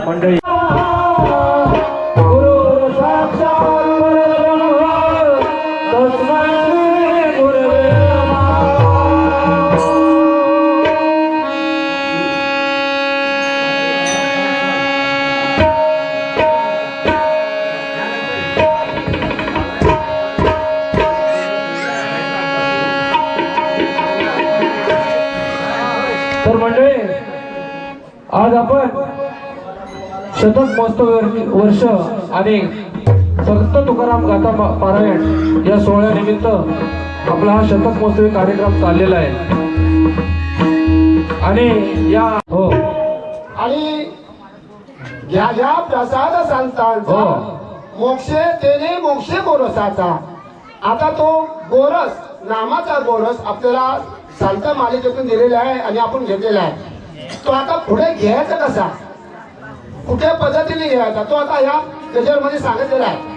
मंडळी तर मंडळी आज आपण शतक महोत्सव वर्ष आणि संत तुकाराम गाथा पारायण या सोहळ्यानिमित्त आपला हा शतक महोत्सवी कार्यक्रम चाललेला आहे आणि या हो आणि घ्या घ्या प्रसाद संतांचा मोक्षे तेने मोक्षे गोरसाचा. आता तो गोरस नामाचा गोरस आपल्याला संत मालिकेतून दिलेला आहे आणि आपण घेतलेला आहे. तो आता पुढे घ्यायचा कसा, कुठल्या पद्धतीने घ्यायचा तो आता या गजरमध्ये सांगितलेला आहे.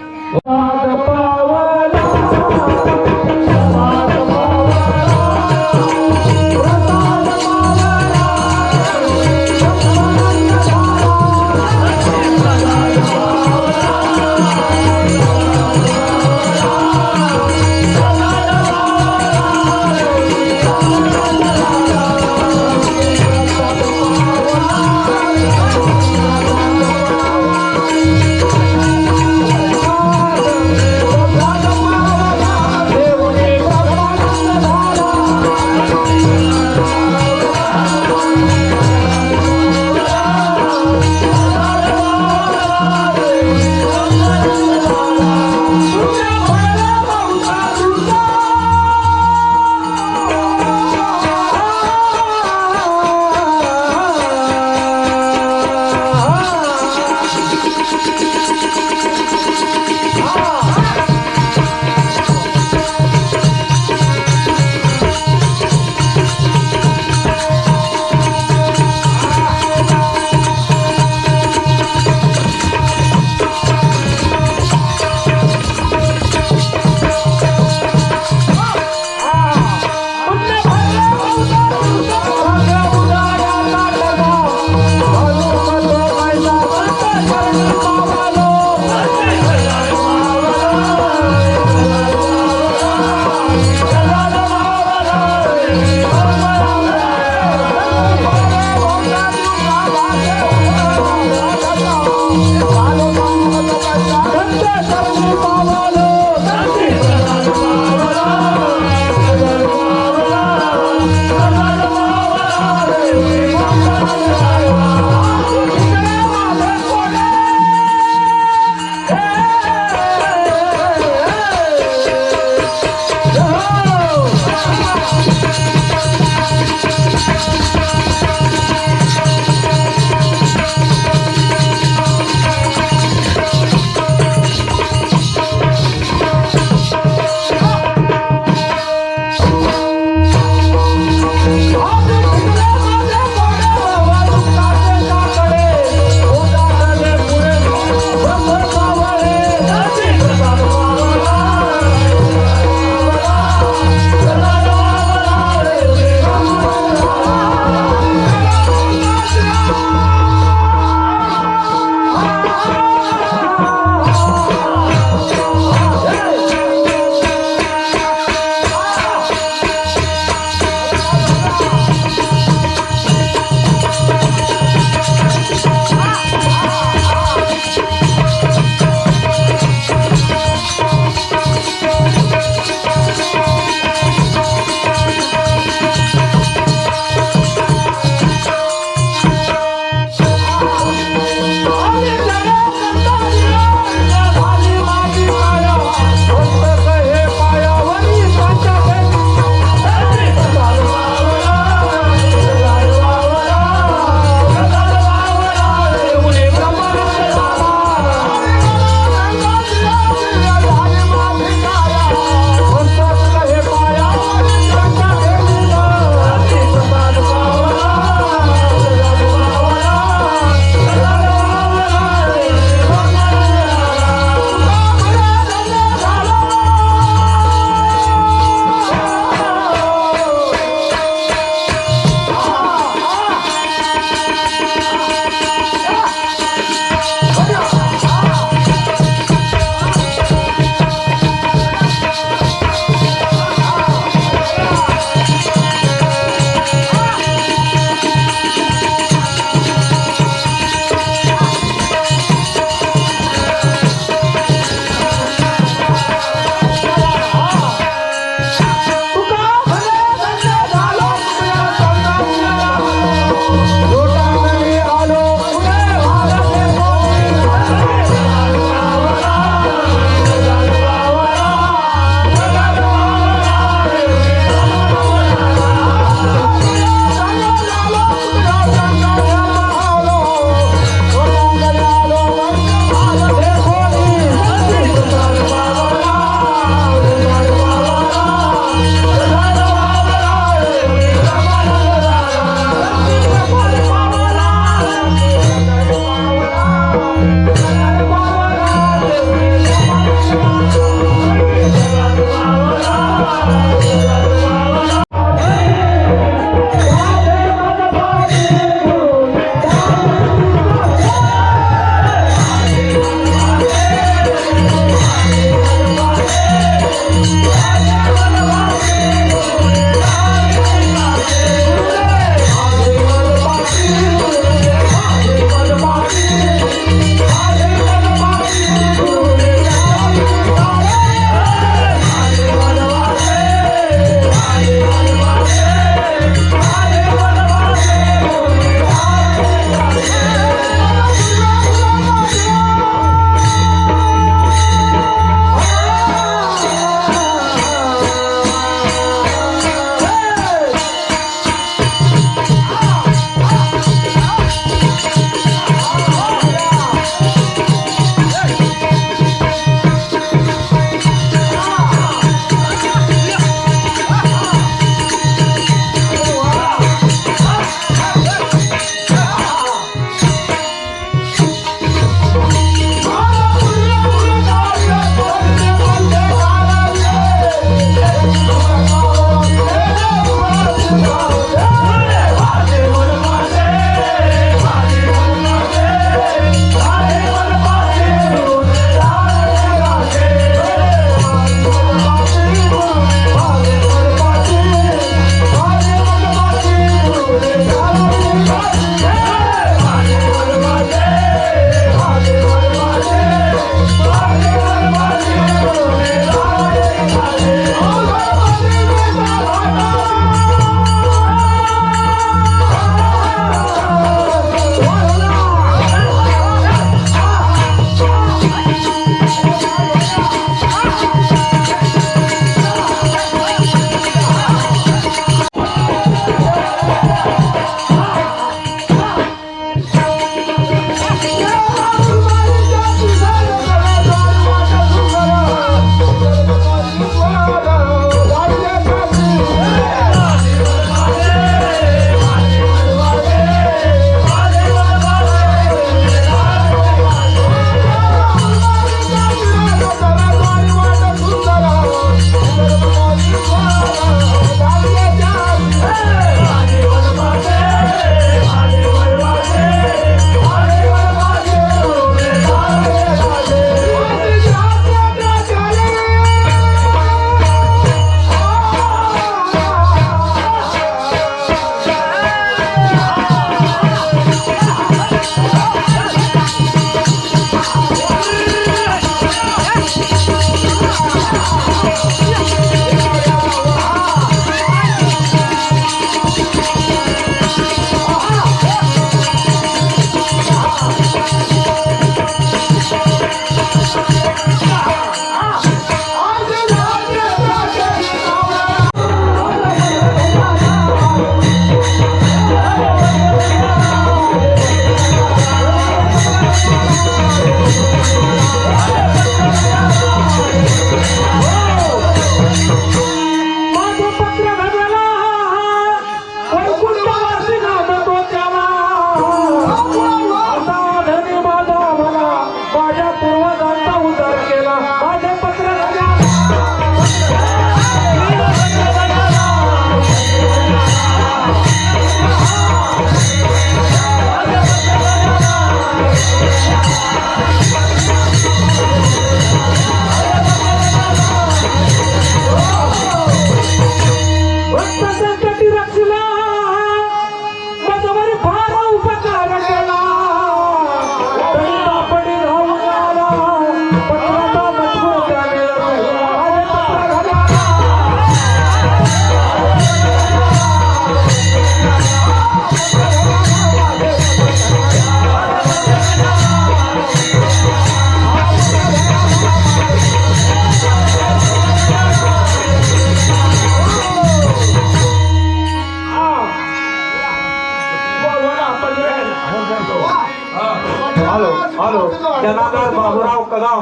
जनार्दन बाबूराव कदम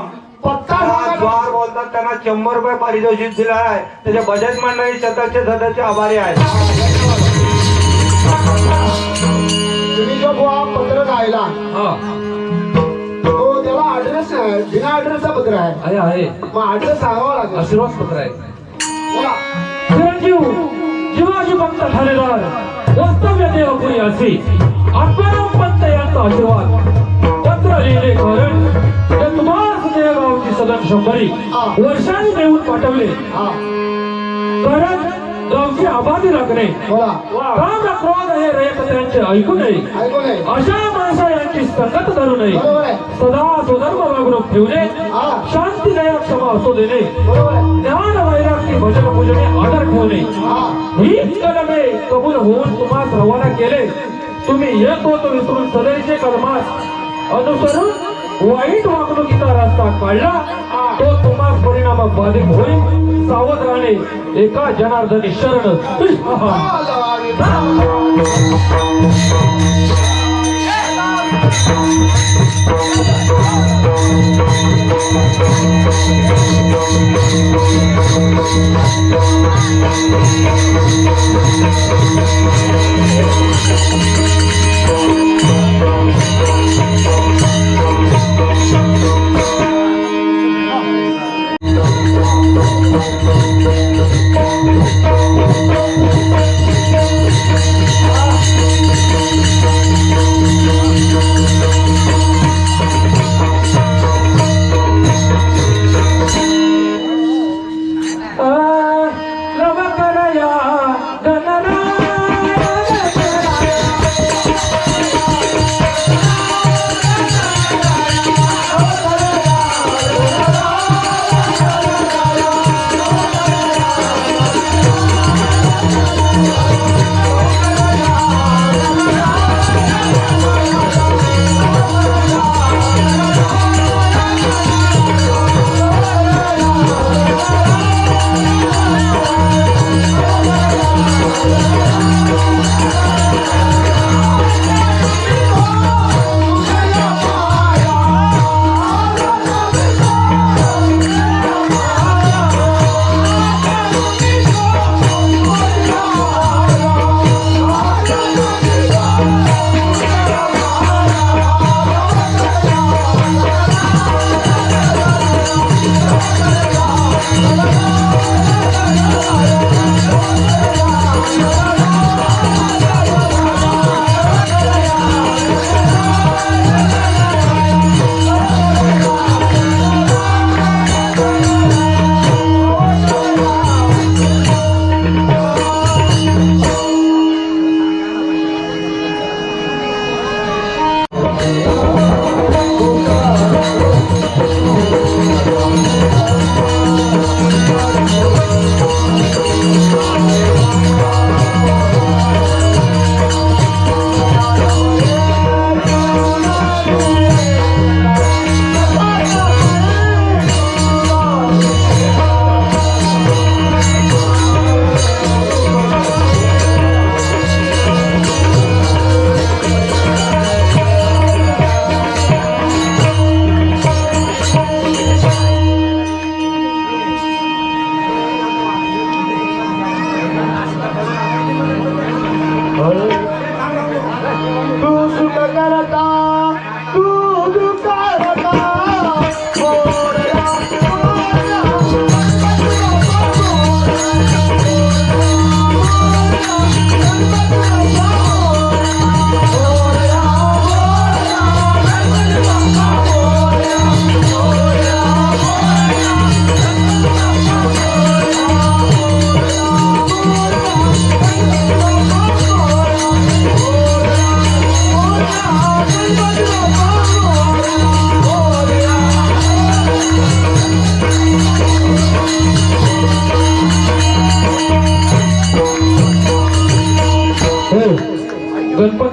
त्याला द्वार बोलतात, त्यांना 100 रुपये पारितोषिक दिलं आहे. त्याच्या बजेट मंडळी सततचे सदस्य आभारी आहेत. तुम्ही जो बुवा पत्र गायला तो त्याला ऍड्रेस आहे, बिना ऍड्रेसचा पत्र आहे. आहे मग ऍड्रेस सांगावा लागेल. आशीर्वाद पत्र आहे. बोला. चिरंजीव शिवाजी भक्त ठाणेदार वास्तव्य देवपुरी असे आत्माराम पंत यांचा आशीर्वाद पत्र लिहिले कारण ते तुम्हाला गावची सदन 100 वर्षांनी देऊन पाठवले. कारण गावची आबादी राखणे काम क्रोध हे रयतयांचे ऐकू नये, अशा माणसा यांची संगत धरू नये, सदा स्वधर्म वागणूक ठेवणे, शांती दया क्षमा असो देणे, ज्ञान वैराग्य भजन पूजने आदर ठेवणे ही कलमे कबूल होऊन तुम्हाला रवाना केले. तुम्ही एक होत विसरून सदैचे कलमास अनुसरून वाईट वागणुकीचा रस्ता काढला तो तुम्हाला परिणामात बाधित होईल. सावध राहणे एका जनार्दनी शरण.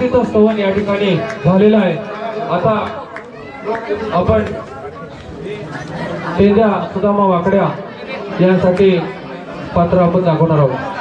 गोपीचं स्तवन या ठिकाणी झालेलं आहे. आता आपण पेंद्या सुदामा वाकड्या यासाठी पात्र आपण दाखवणार आहोत.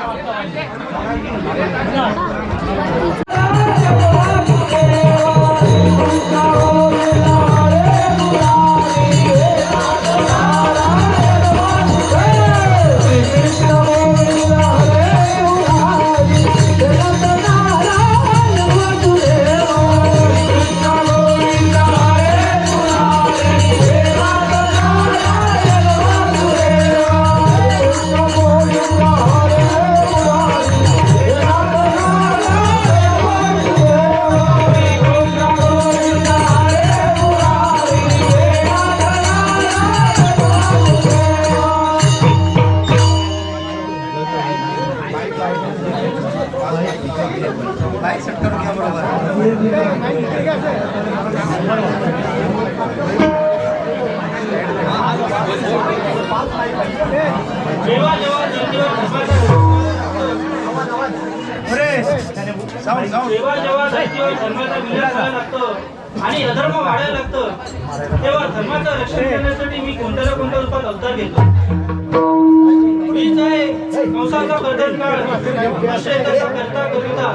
जेव्हा जेव्हा जातीवर धर्माचा विनाश व्हायला लागतो आणि अधर्म वाढायला लागतं तेव्हा धर्माचं रक्षण करण्यासाठी मी कोणत्या ना कोणत्या रूपात अवतार घेतो. मीच आहे कंसाचा कर्दन काळ आश्रयताचा करता कविता.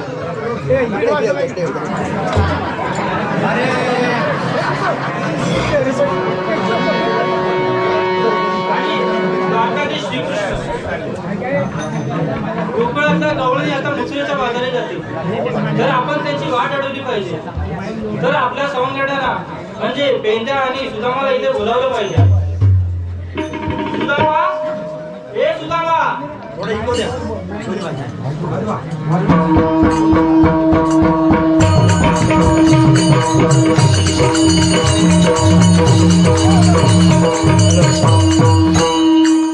आणि द्वारकाधीश श्रीकृष्ण गोकुळातल्या गवळणी आता मुसळीच्या बाजारात जाते. तर आपण त्याची वाट अडवली पाहिजे. तर आपल्या सवंगड्याला म्हणजे पेंद्या आणि सुदामाला इथे बोलावलं पाहिजे. सुदामा, हे सुदामा, थोडं इको द्या.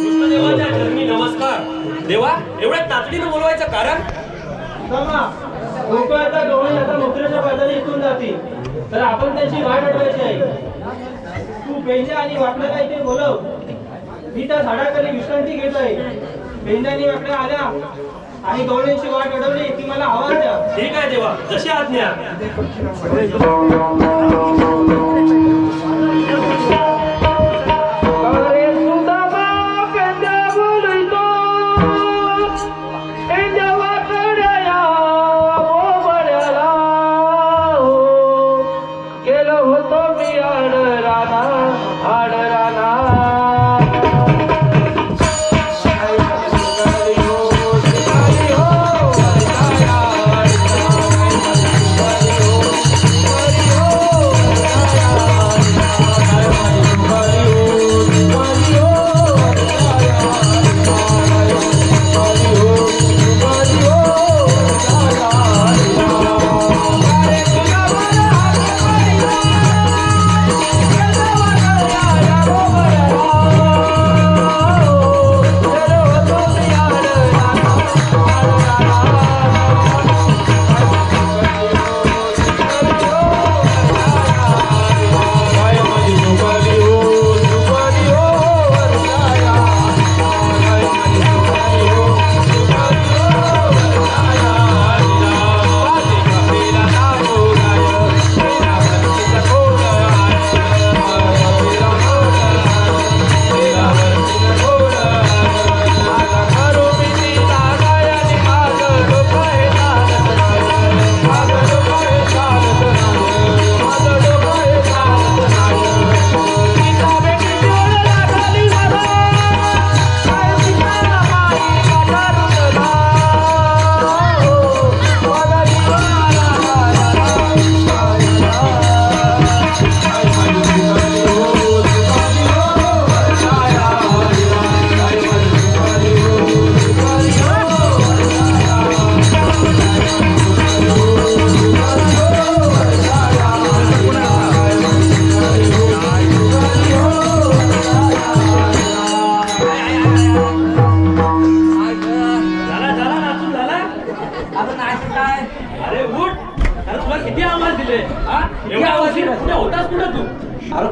कृष्णदेवाच्या चरणी नमस्कार. देवा, एवढ्या तातडीनं बोलवायचं कारण? सुदामा, गोकुळातल्या गवळणी आता मुसळीच्या बाजारात इथून जाते. तर आपण त्याची वाट अडवायची आहे. तू पेंद्या आणि वाकड्याला इथे बोलव. मी त्या झाडाखाली विश्रांती घेत आहे. पेंद्या आणि वाकड्या आल्या आणि गवळींची वाट अडवली की मला आवाज द्या. ठीक आहे देवा, जशी आज्ञा.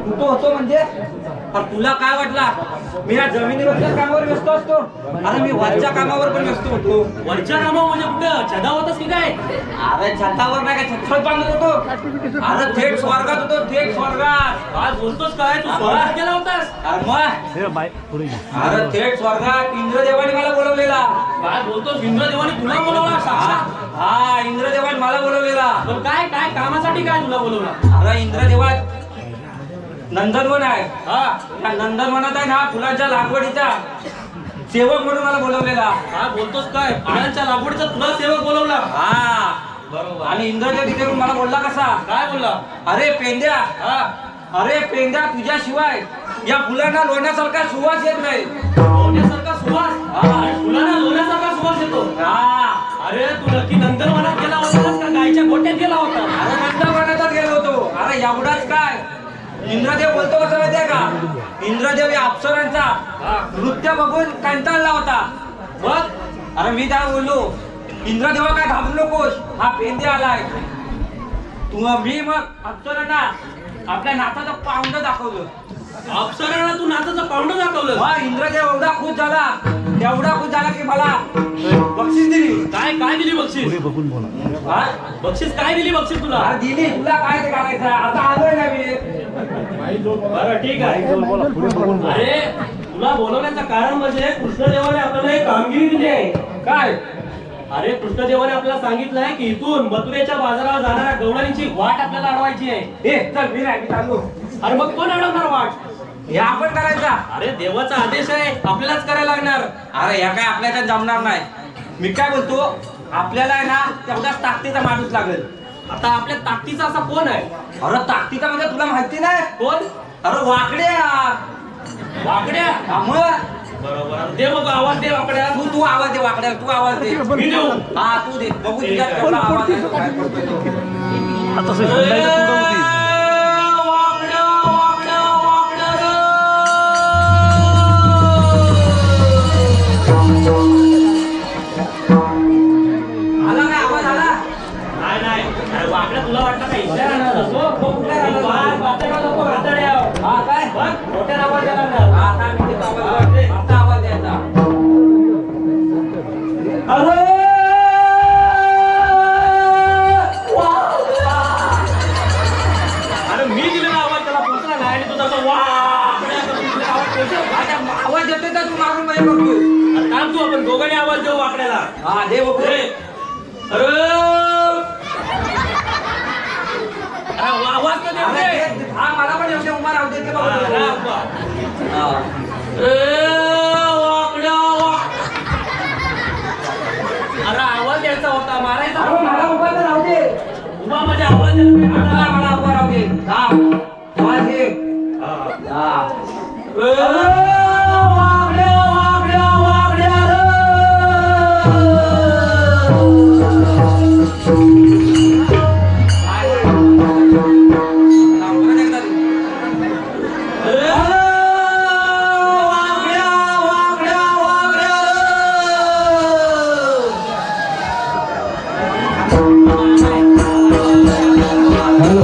कुठं होतो म्हणजे अरे तुला काय वाटला मी या जमिनीवरच्या कामावर व्यस्त असतो? अरे मी वरच्या कामावर पण व्यस्त होतो. वरच्या कामावर म्हणजे कुठं छदा होतास की काय? अरे छतावर नाही का छत बांधत होतो. अरे थेट स्वर्गात होतो, थेट स्वर्गात. आज बोलतोस काय तू स्वर्गात गेला होतास? अरे मग अरे थेट स्वर्गात इंद्रदेवाने मला बोलवलेला. काय बोलतोस इंद्रदेवाने तुला बोलवला साक्षात? हा इंद्रदेवाने मला बोलवलेला. पण काय काय कामासाठी काय तुला बोलवला? अरे इंद्रदेवात नंदनवन आहे. हा त्या नंदनवनात आहे ना फुलांच्या लागवडीचा सेवक म्हणून मला बोलवलेला. काय बोलतोस काय फुलांच्या लागवडीचा तुला सेवक बोलवला? हा बरोबर. आणि इंद्रदेव तिथे येऊन मला बोलला कसा, काय बोलला? अरे पेंद्या, हा अरे पेंद्या तुझ्याशिवाय या फुलांना लोण्यासारखा सुवास येत नाही. लोण्यासारखा सुवास? हा. फुलांना लोण्यासारखा सुवास येतो? हा अरे तू नक्की नंदनवनात गेला होतास का गायच्या गोट्यात गेला होता? अरे नंदनवनातच गेलो होतो. अरे एवढाच काय इंद्रदेव बोलतो कसं माहितीये का, इंद्रदेव या अप्सरांचा नृत्य बघून कंटाळला होता. मग अरे मी त्याला बोललो इंद्रदेवा काय घाबरू नकोस, हा पेंदे आलाय. मी मग अप्सरांना आपल्या नाचाचं पाऊंड दाखवलं. अप्सरांना तू नाचाचं पाऊंड दाखवलं? हा इंद्रदेव एवढा खुश झाला, एवढा खुश झाला की मला बक्षीस दिली. काय काय दिली बक्षीस? हा? बक्षीस काय दिली बक्षीस तुला? अरे दिली, तुला काय ते करायचं, आता आलोय ना मी. बरं ठीक आहे. अरे तुला बोलवण्याचं कारण म्हणजे कृष्णदेवाने आपल्याला एक कामगिरी दिली आहे. काय अरे कृष्णदेवाने आपल्याला सांगितलं आहे की इथून मथुरेच्या बाजारावर जाणाऱ्या गवळणीची वाट आपल्याला अडवायची आहे. ए चल मी नाही, मी चाललो. अरे मग कोण अडवणार वाट? हे आपण करायचा. अरे देवाचा आदेश आहे, आपल्यालाच करायला लागणार. अरे या काय आपल्या इथं जमणार नाही. मी काय बोलतो, आपल्याला आहे ना तेवढाच ताकदीचा माणूस लागेल. आता आपल्या ताकदीचा असा कोण आहे? अरे ताकदीचा म्हणजे तुला माहिती नाही? कोण? अरे वाकड्या. वाकड्या? हा मग बरोबर. दे मग आवाज दे वाकड्या. तू आवाज दे वाकड्या, तू आवाज दे. मी देऊ? हा तू दे, बघू तुझ्या केवढा आवाज आहे, काय करतोय तो. वाकड्या, वाकड्या, वाकड्या रे. आला काय आवाज आला? नाही नाही. अरे वाकड्या तुला वाटलं का इथे राहणार असो? वाघ, वाकड्या नको, वाकड्या. हा काय? बघ, मोठ्या आवाज यायला लागला. हा, आता मी देतो आवाज. आता आवाज द्यायचा. अरे अरे मी दिलेला आवाज त्याला पोचला नाही आणि तू तसा वाकड्या करून दिलेला आवाज पोचला. आता आवाज येतोय तर तू मारून मध्ये करतोय. अरे काम तू आपण दोघांनी आवाज देऊ वाकड्याला. हा दे बघू. अरे आवाज तर दे अरे, रे. हा मला पण एवढे उभा राहू दे ते बघू. अरे अब्बा. हा. वाकड्या अरे आवाज द्यायचा होता, मारायचा अरे होता. मला उभा तर राहू दे. उभा म्हणजे आवाज द्यायला मला मला उभा राहू दे. हा आवाज दे. हा. वाकड्या वाकड्या वाकड्या रे. परत एकदा दे. वाकड्या वाकड्या वाकड्या हॅलो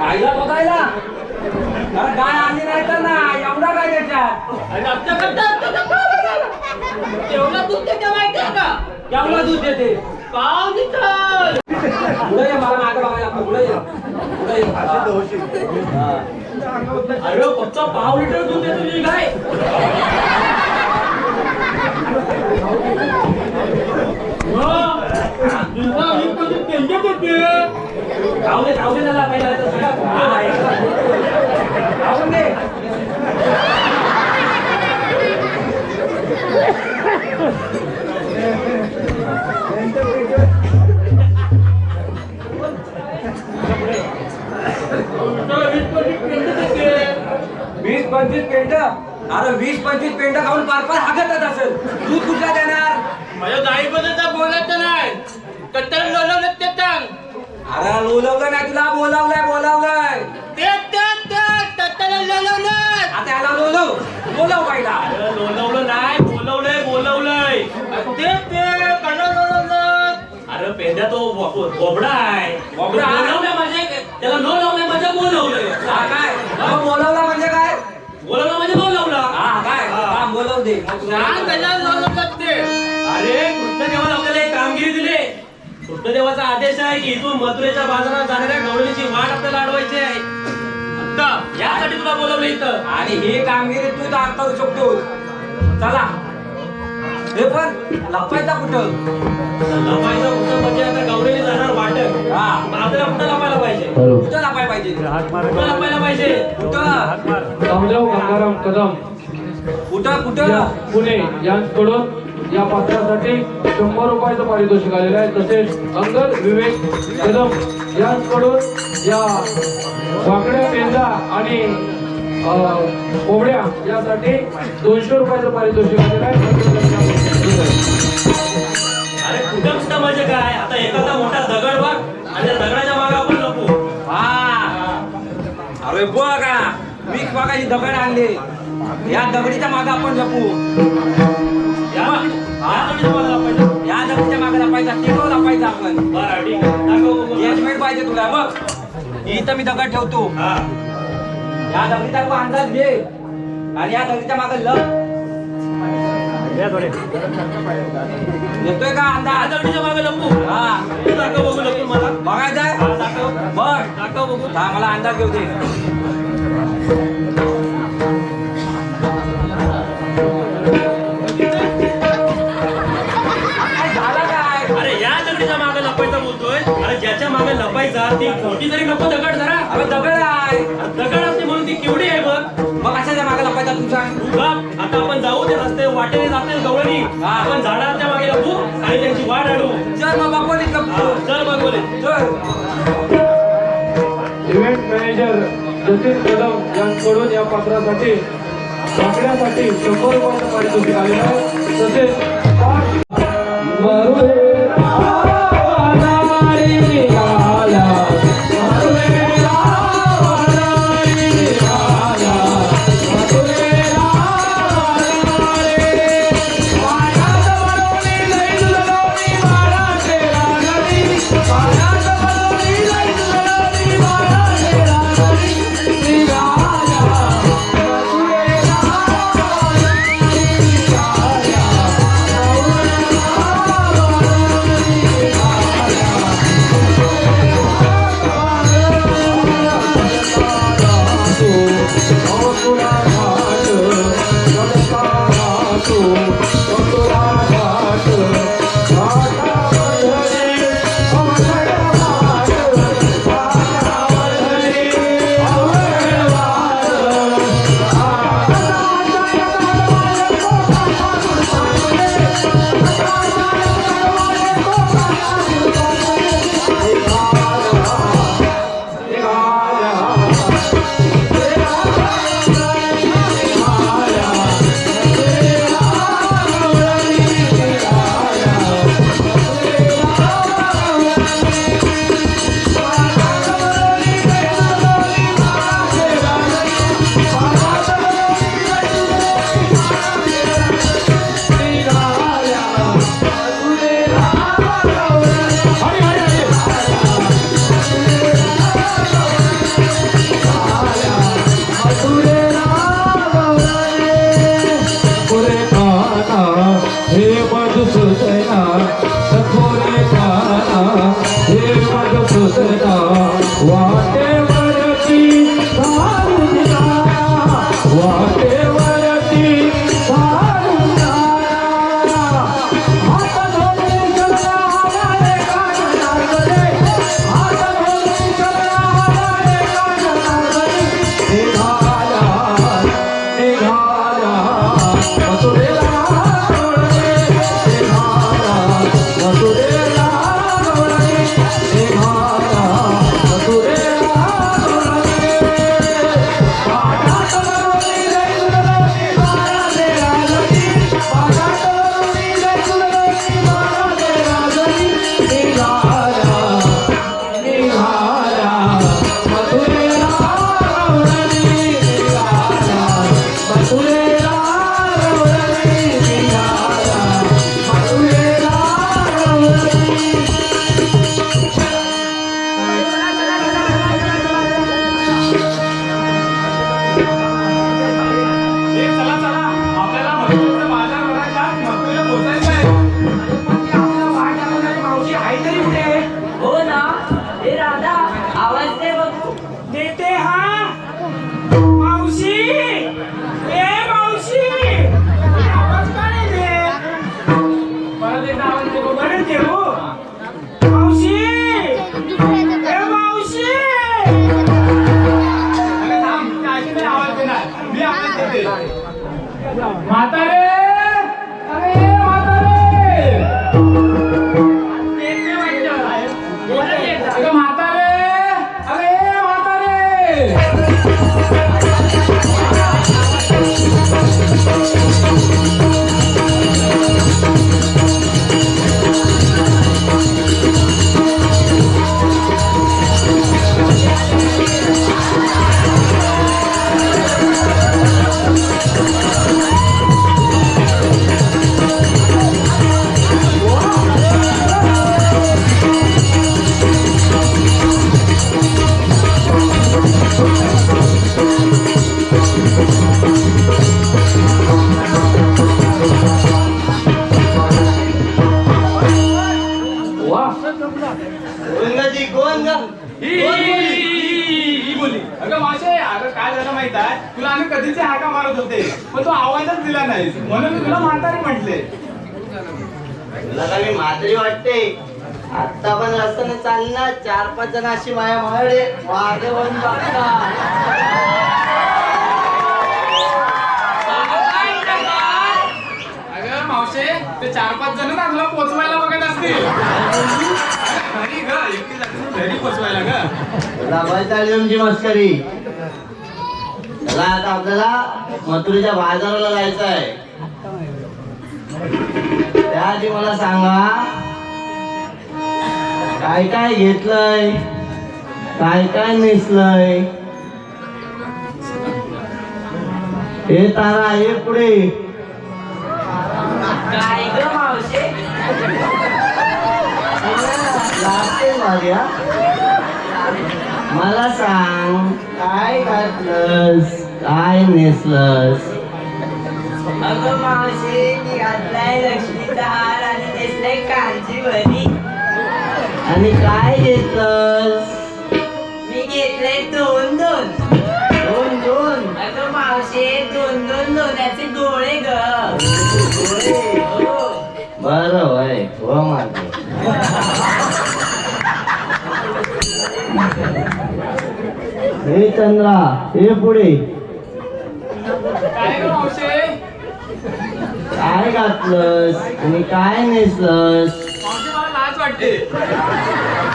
आईला बघायला अरे गाय आली नाही तर ना एवढा काय त्याच्यात तेवढं दूध देते माहिती आहे का? केवढा दूध देते पाव लिटर. पुढे ये मला मागं बघायला पुढे ये पुढे ये अरे फक्त पाव लिटर दूध देते तुझी गाय. जाऊ दे त्याला पहिला तर जाऊ दे. वीस पंचवीस पेंट अरे 20-25 पेंट खाऊन पार हागतच असेल दूध कुठला देणार. माझ्या गाईबद्दल बोलायचं नाही. कट्टर लोलवलं ते सांग. अरे बोलवलं नाही तुला बोलावलंय कट्टर लोलवलं. आता याला बोलव पहिला. अरे लोलवलं नाही बोलवलंय. ते कट्टर लोलवलं. अरे पेंड्या तो बोबडा आहे. बोबडा? बोलवलं म्हणजे त्याला न लावलंय म्हणजे बोलवलंय. हा काय मग बोलवला म्हणजे काय. बोलवलं म्हणजे बोलवलं. हा काय हा बोलव दे सांग कट्टर लोलवलं ते. अरे कृष्णदेवाला आपल्याला एक कामगिरी दिली. कृष्णदेवाचा आदेश आहे की इथून मथुरेच्या बाजारात जाणाऱ्या गवळीची वाट आपल्याला अडवायची आहे. आता यासाठी तुला बोलवलं इथं. आणि ही कामगिरी तू दाखवू शकतो. चला हे पण लपायचा कुठं. लपायचं कुठं म्हणजे आता गवळीने जाणार वाटत. हा आपल्याला कुठं लपायला पाहिजे. कुठं लपाय पाहिजे. कुठं लपायला पाहिजे. कुठं रामदेव गंगाराम कदम कुठं या पुणे यांकडून या पात्रासाठी 100 रुपयाचं पारितोषिक आलेलं आहे. तसेच अंगद विवेक कदम यांकडून या वाकड्या पेंदा आणि कोंबड्या यासाठी 200 रुपयाचं पारितोषिक आलेलं आहे. अरे कुठं म्हणजे काय आता एखादा मोठा दगड बघ आणि त्या दगडाच्या मागे आपण लपू. हा अरे बघा मी बघायची दगड आणले या दगडीच्या मागे आपण जपू. या दगडाच्या मागे लपायचं. या दगडीच्या मागे लपायचा किलो लपायचा आपण. बरं ठीक आहे दाखव बघू. एजमेंट पाहिजे तुला बघ इथं मी दगड ठेवतो. हा या दगडीचा तू अंदाज घे आणि या दगडीच्या मागे लप. येतोय का या अंदाज. दगडीच्या मागे लपू. हा तू दाखव बघू लपून मला. बघायचंय हा, दाखव बघ दाखव बघू. हा मला अंदाज घेऊ दे. झालं काय. अरे या दगडीच्या मागे लपायचा बोलतोय. अरे ज्याच्या मागे लपायचा ती खोटी तरी नको दगड जरा. अरे दगड आहे दगड असते म्हणून ती केवढी आहे बघ. मग कशाच्या मागे लपायचा तू सांग. तू गप. आता आपण जाऊ ते रस्ते वाटेने जाते गवळणी. हा. आपण झाडाच्या मागे लपू आणि त्यांची वाट अडवू. चल मग बापोली हा, चल बघ बोले. चल. इव्हेंट मॅनेजर जतीन कदम यांकडून या पात्रासाठी वाकड्यासाठी 100 रुपयाचं पारितोषिक आलेलं आहे. तसेच गोंगाजी गोंग ही बोली. अगं मावशे, अगं काय झालं माहित आहे तुला, आम्ही कधीचे हाका मारत होते पण तू आवाजच दिला नाहीस म्हणून मी तुला म्हातारी म्हटले. तुला का मी म्हातारी वाटते? आता पण रस्त्याने चालणार 4-5 जण अशी माया मारे मागे वळून बघतात. अगं मावशे, ते 4-5 जण ना तुला पोचवायला बघत असतील. घरी ग, एकटी जाते घरी पोचवायला ग. तुला बस झाली तुमची मस्करी. चला आता आपल्याला मथुरेच्या बाजाराला जायचं आहे. त्याआधी मला सांगा, काय काय घेतलंय, काय काय नेसलंय? हे तारा हे पुढे. काय ग मावशे? लागते माझ्या. मला सांग, काय घातलंस, काय नेसलंस? अगं मावशे, मी घातलाय लक्ष्मीचा हार आणि नेसलाय कांजीवरी. आणि काय घेतलंस? मी घेतलंय 2-2. 2-2. अगं मावशे, 2-2 दोन्याचे डोळे ग. हो. बरं होय, हो माझं. हे चंद्रा, हे पुढे. काय ग मावशे? काय घातलंस आणि काय नेसलंस? मावशे, मला लाज वाटते.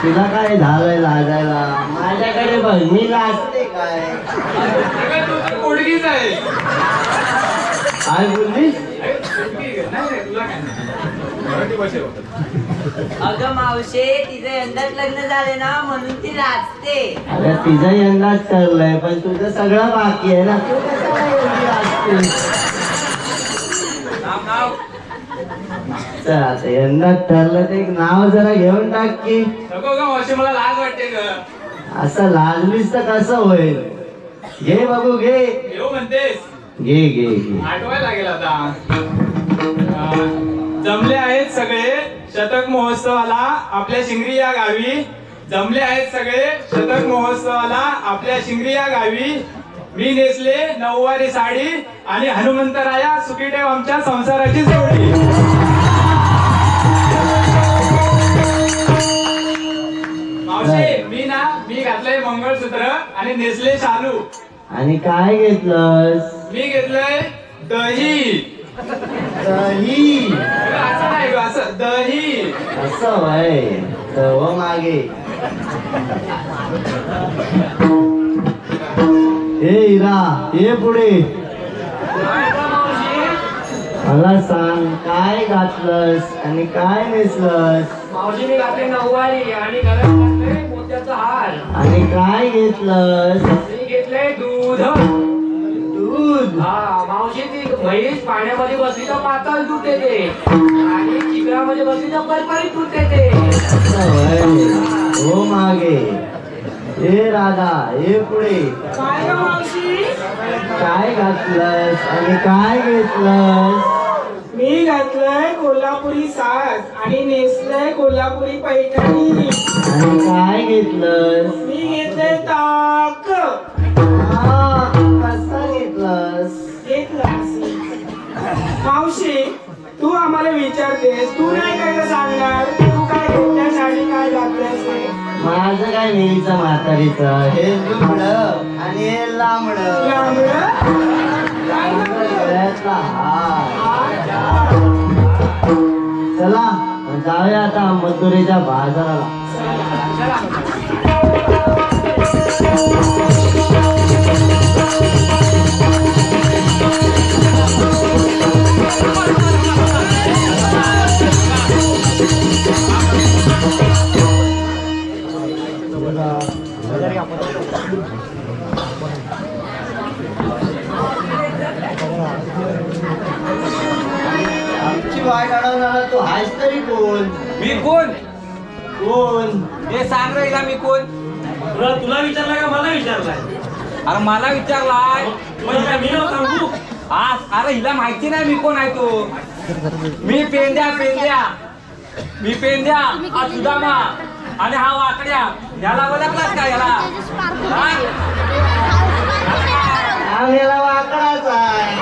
तुला काय झालंय लाजायला? माझ्याकडे बघ, मी लाजते काय? अगं तू तर पोडगीच आहे. काय बोललीस? नाही तुला काय नाही. मराठी भाषेत. अगं मावशे, तिचं यंदाच लग्न झाले ना म्हणून ती लाजते. अरे तिचं यंदाच ठरलंय, पण तुझं सगळं बाकी आहे ना. तू कसं काय एवढी लाजतेस? चल आता यंदाच ठरलं ते एक नाव जरा घेऊन टाक की. नको ग मावशे, मला लाज वाटते ग. असं लाजलीस तर कसं होईल? घे बघू, घे येऊ म्हणतेस? घे घे घे. आठवायला लागेल आता. जमले आहेत सगळे शतक महोत्सवाला आपल्या शिंगरी या गावी. जमले आहेत सगळे शतक महोत्सवाला आपल्या शिंगरी या गावी. मी नेसले नऊवारी साडी आणि हनुमंतराया सुखी ठेव आमच्या संसाराची जोडी. मावशी, मी घातलंय मंगळसूत्र आणि नेसले शालू. आणि काय घेतलंस? मी घेतलंय दही. दही. असं नाही ग, असं दही. असं वय तव मागे. हे हिरा, ये पुढे. मला सांग, काय घातलंस आणि काय नेसलंस? मावशी मी घातले नऊवारी आणि गळ्यात घातले मोत्याचा हार. आणि काय घेतलंस? मी घेतले दूध. दूध. हा मावशी, ती म्हैस पाण्यामध्ये बसली तर पातळ दूध देते आणि चिखलामध्ये बसली तर परपरीत दूध देते. असं वय हो मागे. हे राधा, हे पुढे. काय मावशी? काय घातलंस आणि काय घेतलंस? मी घातलंय कोल्हापुरी साज आणि नेसलंय कोल्हापुरी पैठणी. आणि काय घेतलंस? मी घेतलंय ताक. हा, कसा घेतलंस? मावशी, तू आम्हाला विचारतेस, तू नाही काय का सांगणार? तू काय घेतल्यास आणि काय घातल्यास हे? माझं काय नेहमीचं म्हातारीचं, हे लुमड आणि हे लांबड. लांबडं? काय लांबडं? गळ्यातला हार. चला जाऊया आता मथुरेच्या बाजाराला. आमची वाट अडवणारा तू आहेस तरी कोण? मी कोण? कोण? हे सांग रे हिला, मी कोण? तुला विचारला का मला विचारलाय? अरे मला विचारलाय. म्हणजे काय मी नाव सांगू? आज अरे हिला माहिती नाही मी कोण आहे तो. मी पेंद्या. मी पेंद्या हा सुदामा आणि हा वाकड्या याला ओळखलास का याला हा? आम्हाला वाकडाच आहे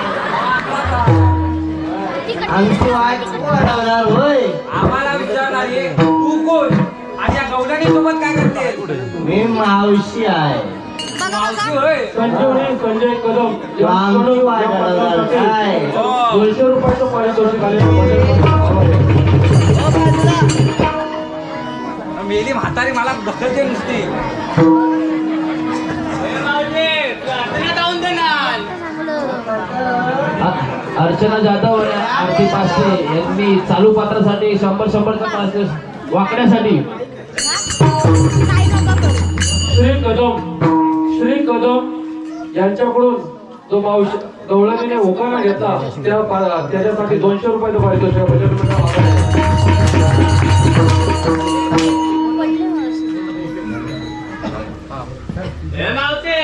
आमची वाट वाढवणार होय. आम्हाला विचारणार आहे, तू कोण आणि या गवळणी सोबत काय करते? मी मावशी आहे. मावशी होय. संजय कदम आमची वाट वाढवणार काय? 200 रुपयाचं पारितोषिक आले. मेली म्हातारी मला ढकलते नुसती. अर्चना जाधव आणि आरती पाचशे यांनी चालू पात्रासाठी 100चा पास वाकड्यासाठी श्री कदम यांच्याकडून जो मावशी गवळणीने होकारा घेतला त्याच्यासाठी 200 रुपयाचं पारितोषिक आहे. बचत मंडळ हे मावते